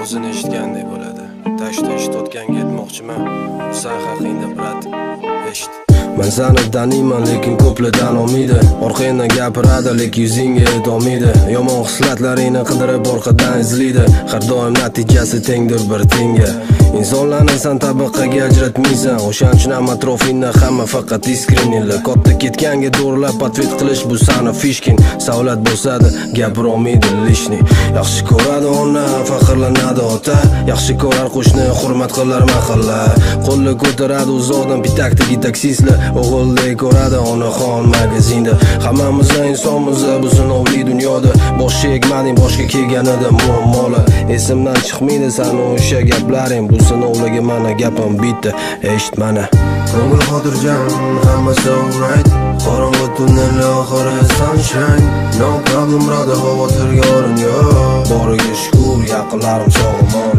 o'zini eshitganday bo'ladi. Tashda eshitayotganga aytmoqchiman, sen haqingda brat, eshit. Men seni taniyman, lekin ko'plardan olmaydi. Orqangdan gapiradi, lekin yuzingga aytolmaydi. Yomon hislatlaringni qidirib orqadan izlaydi. Har doim natijasi tengdir bir tenga. Insonlarni sen tabaqaga ajratmaysan. O'shaning uchun ham atrofingda hamma faqat iskreninglar. Katta ketganga to'g'rilab atvet qilish bu sani fishkin. Savlat bo'lsa-da gapira olmaydi lishni. Yaxshi ko'radi ona, faxrlanadi ota. Yaxshi ko'rar qo'shni, hurmat qilar mahalla. Qo'lni ko'taradi uzoqdan pitakdagi taksistlar. O'g'ildek ko'radi onaxon magazinda. Hammamiz insonmiz bu sinovli dunyoda. Boshga egmading, boshga kelganida muammolar. Esimdan chiqmaydi sani o'sha gaplaring. Bu sinovlarga mana gapim bitta, eshit mana. Ko'ngil xotirjam, hammasi alright. Qorong'u tunnel oxiri sunshine. No problem brother, xavotirga o'rin yo'q. Boriga shukr, yaqinlarim sog'-omon.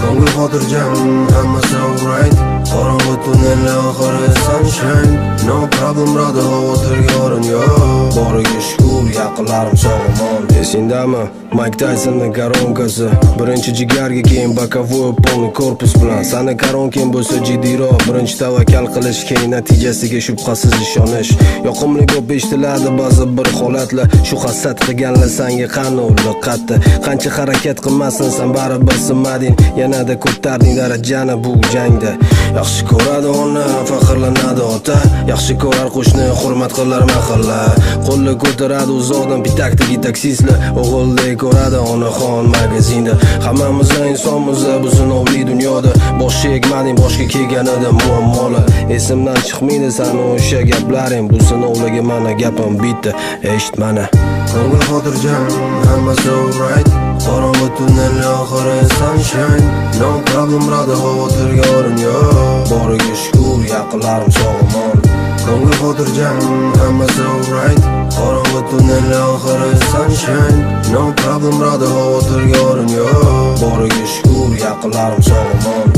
Ko'ngil xotirjam, hammasi alright. Qorong'u tunnel oxiri sunshine. No problem brother, xavotirga o'rin yo'q. Boriga shukr, yaqinlarim sog'-omon. Esingdami? Mike Tysonning koronkasi. Birinchi jigarga, keyin bokovoy polniy korpus bilan. Sani koronking bo'lsa jiddiyroq. Birinchi tavakkal qilish, keyin natijasiga shubhasiz ishonish. Yoqimli bo'lib eshitiladi ba'zi bir holatlar. Shu hasad qilganlar senga qani diqqatda. Qancha harakat qilmasin, sen baribir sinmading. Yanada ko'tarding darajani bu jangda. Yaxshi ko'radi ona, faxrlanadi ota. Yaxshi ko'rar qo'shni, hurmat qilar mahalla. Qo'lni ko'taradi uzoqdan pitakdagi taksistlar. O'g'ildek ko'radi onaxon magazinda. Hammamiz insonmiz bu sinovli dunyoda. Boshga egmading, boshga kelganida muammolar. Esimdan chiqmaydi sani o'sha gaplaring. Bu sinovlarga mana gapim bitta, eshit mana. Ko'ngil xotirjam, hammasi alright. Qorong'u tunnel oxiri sunshine. No problem brother, xavotirga o'rin yo'q. Boriga shukr, yaqinlarim sog'-omon. Ko'ngil xotirjam, hammasi alright. Qorong'u tunnel oxiri sunshine. No problem brother, xavotirga o'rin yo'q. Boriga shukr, yaqinlarim sog'-omon.